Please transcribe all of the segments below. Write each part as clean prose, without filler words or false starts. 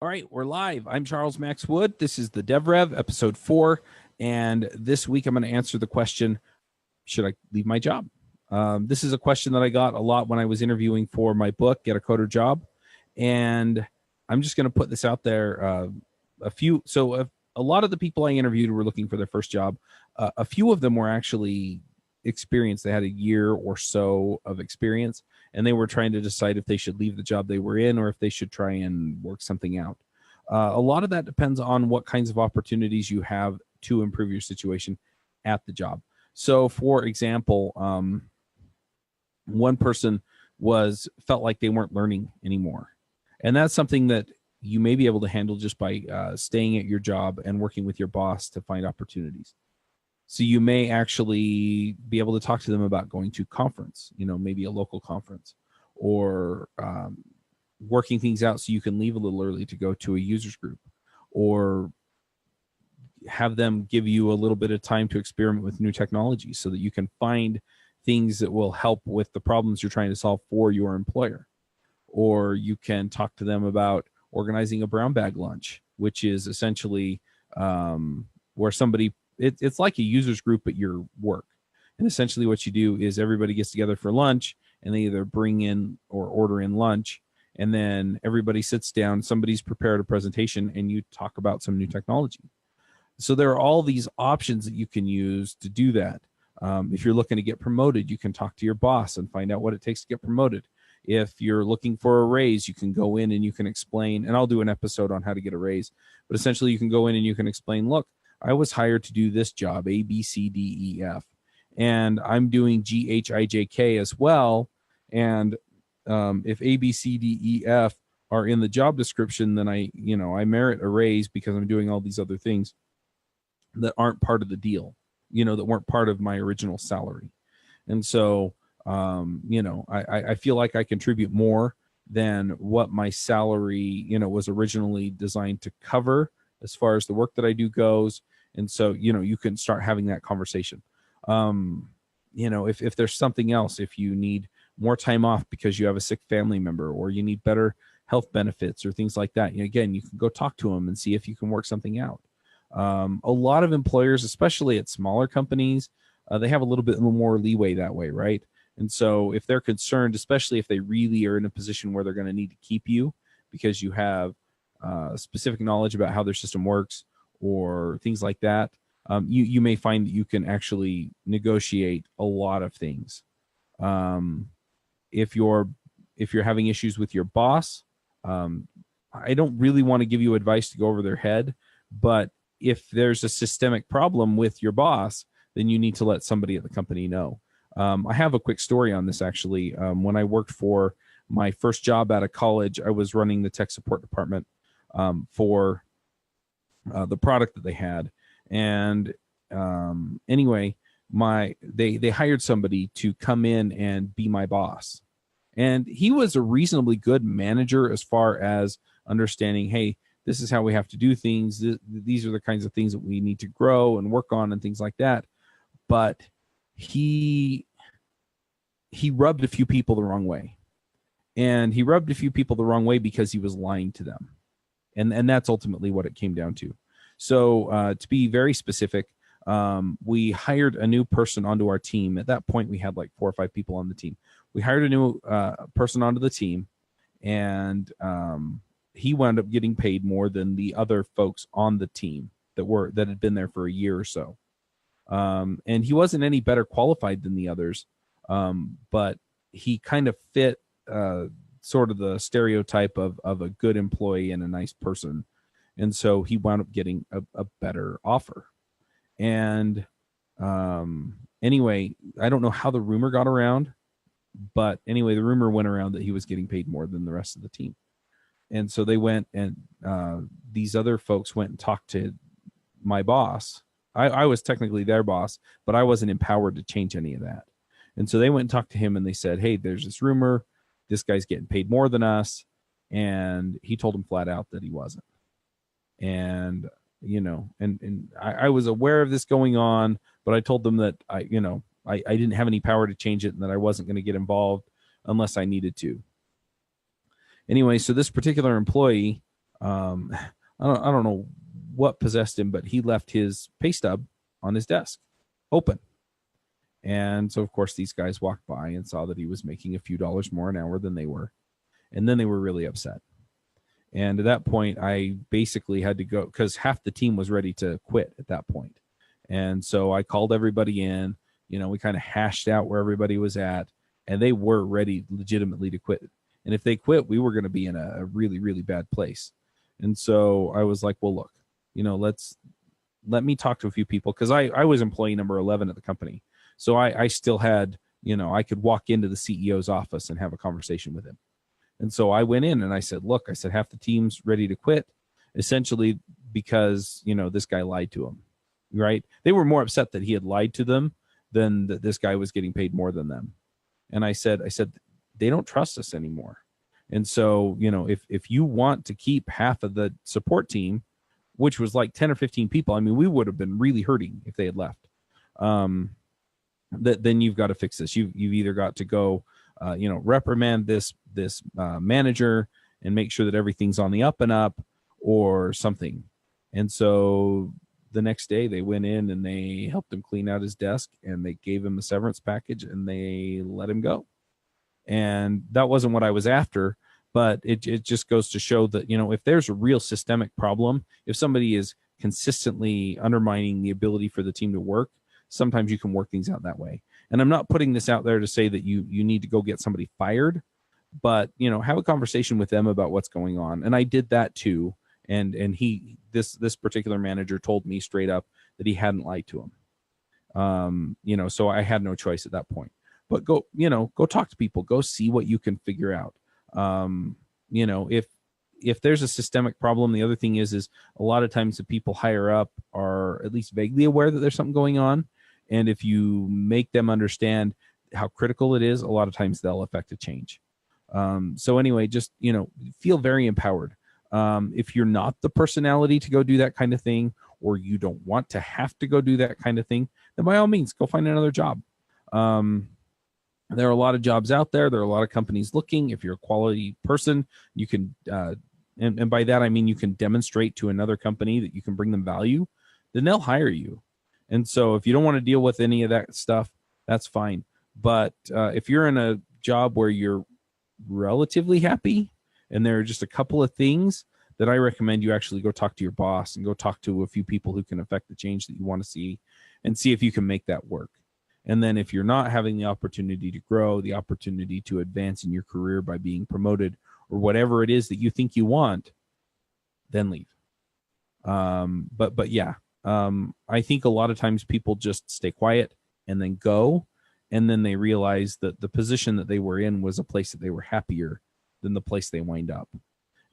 All right, we're live. I'm Charles Max Wood. This is the Dev Rev, episode 4. And this week I'm going to answer the question, should I leave my job? This is a question that I got a lot when I was interviewing for my book, Get a Coder Job. And I'm just going to put this out there. A lot of the people I interviewed were looking for their first job. A few of them were actually experienced. They had a year or so of experience, and they were trying to decide if they should leave the job they were in or if they should try and work something out. A lot of that depends on what kinds of opportunities you have to improve your situation at the job. So, for example, one person felt like they weren't learning anymore. And that's something that you may be able to handle just by staying at your job and working with your boss to find opportunities. So you may actually be able to talk to them about going to conference, maybe a local conference, or working things out so you can leave a little early to go to a users group, or have them give you a little bit of time to experiment with new technology so that you can find things that will help with the problems you're trying to solve for your employer. Or you can talk to them about organizing a brown bag lunch, which is essentially where somebody, it's like a users group at your work. And essentially what you do is everybody gets together for lunch, and they either bring in or order in lunch, and then everybody sits down, somebody's prepared a presentation, and you talk about some new technology. So there are all these options that you can use to do that. If you're looking to get promoted, you can talk to your boss and find out what it takes to get promoted. If you're looking for a raise, you can go in and you can explain, and I'll do an episode on how to get a raise, but essentially you can go in and you can explain, look, I was hired to do this job, A, B, C, D, E, F, and I'm doing G, H, I, J, K as well. And if A, B, C, D, E, F are in the job description, then I merit a raise because I'm doing all these other things that aren't part of the deal, that weren't part of my original salary. And so, I feel like I contribute more than what my salary, was originally designed to cover as far as the work that I do goes. And so, you can start having that conversation. If there's something else, if you need more time off because you have a sick family member, or you need better health benefits or things like that, again, you can go talk to them and see if you can work something out. A lot of employers, especially at smaller companies, they have a little bit more leeway that way, right? And so if they're concerned, especially if they really are in a position where they're going to need to keep you because you have specific knowledge about how their system works or things like that, you may find that you can actually negotiate a lot of things. If you're having issues with your boss, I don't really want to give you advice to go over their head, but if there's a systemic problem with your boss, then you need to let somebody at the company know. I have a quick story on this, actually. When I worked for my first job out of college, I was running the tech support department for the product that they had. And anyway, they hired somebody to come in and be my boss. And he was a reasonably good manager as far as understanding, hey, this is how we have to do things. These are the kinds of things that we need to grow and work on and things like that. But he rubbed a few people the wrong way. And he rubbed a few people the wrong way because he was lying to them. And that's ultimately what it came down to. So to be very specific, we hired a new person onto our team. At that point, we had like 4 or 5 people on the team. We hired a new person onto the team, and he wound up getting paid more than the other folks on the team that had been there for a year or so. And he wasn't any better qualified than the others, but he kind of fit sort of the stereotype of a good employee and a nice person. And so he wound up getting a better offer. And anyway, I don't know how the rumor got around, but anyway, the rumor went around that he was getting paid more than the rest of the team. And so they went and these other folks went and talked to my boss. I was technically their boss, but I wasn't empowered to change any of that. And so they went and talked to him, and they said, hey, there's this rumor. This guy's getting paid more than us. And he told them flat out that he wasn't. And, I was aware of this going on, but I told them that I didn't have any power to change it and that I wasn't going to get involved unless I needed to. Anyway, so this particular employee I don't know what possessed him, but he left his pay stub on his desk open. And so, of course, these guys walked by and saw that he was making a few dollars more an hour than they were. And then they were really upset. And at that point, I basically had to go because half the team was ready to quit at that point. And so I called everybody in. You know, we kind of hashed out where everybody was at, and they were ready legitimately to quit. And if they quit, we were going to be in a really, really bad place. And so I was like, well, look, you know, let me talk to a few people, because I was employee number 11 at the company. So I still had, you know, I could walk into the CEO's office and have a conversation with him. And so I went in and I said, look, I said, half the team's ready to quit, essentially because, you know, this guy lied to them, right? They were more upset that he had lied to them than that this guy was getting paid more than them. And I said, they don't trust us anymore. And so, you know, if you want to keep half of the support team, which was like 10 or 15 people, I mean, we would have been really hurting if they had left. Then you've got to fix this. You've either got to go, you know, reprimand this manager and make sure that everything's on the up and up or something. And so the next day they went in and they helped him clean out his desk and they gave him a severance package and they let him go. And that wasn't what I was after, but it just goes to show that, you know, if there's a real systemic problem, if somebody is consistently undermining the ability for the team to work, sometimes you can work things out that way. And I'm not putting this out there to say that you need to go get somebody fired, but, you know, have a conversation with them about what's going on. And I did that too. And this particular manager told me straight up that he hadn't lied to him. You know, so I had no choice at that point. But go talk to people, go see what you can figure out. You know, if there's a systemic problem, the other thing is a lot of times the people higher up are at least vaguely aware that there's something going on. And if you make them understand how critical it is, a lot of times they'll affect a change. So anyway, just, you know, feel very empowered. If you're not the personality to go do that kind of thing, or you don't want to have to go do that kind of thing, then by all means, go find another job. There are a lot of jobs out there. There are a lot of companies looking. If you're a quality person, you can, and by that I mean you can demonstrate to another company that you can bring them value, then they'll hire you. And so if you don't want to deal with any of that stuff, that's fine. But if you're in a job where you're relatively happy and there are just a couple of things, that I recommend you actually go talk to your boss and go talk to a few people who can affect the change that you want to see and see if you can make that work. And then if you're not having the opportunity to grow, the opportunity to advance in your career by being promoted or whatever it is that you think you want, then leave. But yeah, I think a lot of times people just stay quiet and then go, and then they realize that the position that they were in was a place that they were happier than the place they wind up.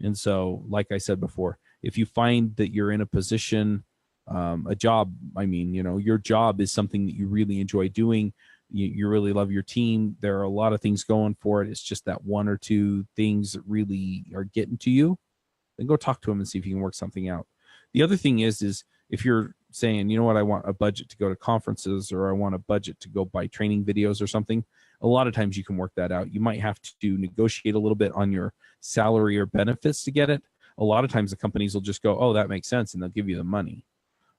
And so, like I said before, if you find that you're in a position, a job, I mean, you know, your job is something that you really enjoy doing, you really love your team, there are a lot of things going for it, it's just that one or two things that really are getting to you, then go talk to them and see if you can work something out. The other thing is if you're saying, you know what, I want a budget to go to conferences, or I want a budget to go buy training videos or something, a lot of times you can work that out. You might have to negotiate a little bit on your salary or benefits to get it. A lot of times the companies will just go, oh, that makes sense, and they'll give you the money.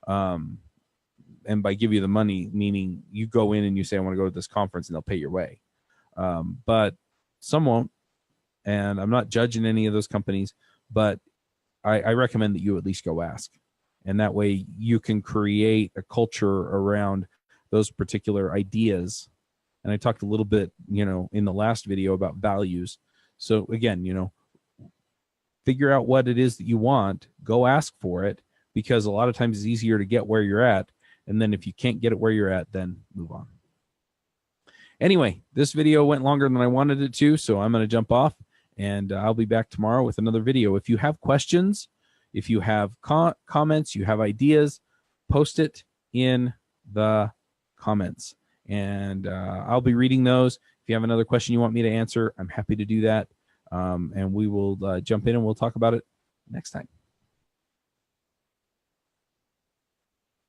And by give you the money, meaning you go in and you say, I want to go to this conference, and they'll pay your way. But some won't. And I'm not judging any of those companies, but I recommend that you at least go ask. And that way you can create a culture around those particular ideas. And I talked a little bit, you know, in the last video about values. So again, you know, figure out what it is that you want, go ask for it, because a lot of times it's easier to get where you're at. And then if you can't get it where you're at, then move on. Anyway, this video went longer than I wanted it to, so I'm going to jump off, and I'll be back tomorrow with another video. If you have questions, if you have comments, you have ideas, post it in the comments, and I'll be reading those. If you have another question you want me to answer, I'm happy to do that. And we will jump in and we'll talk about it next time.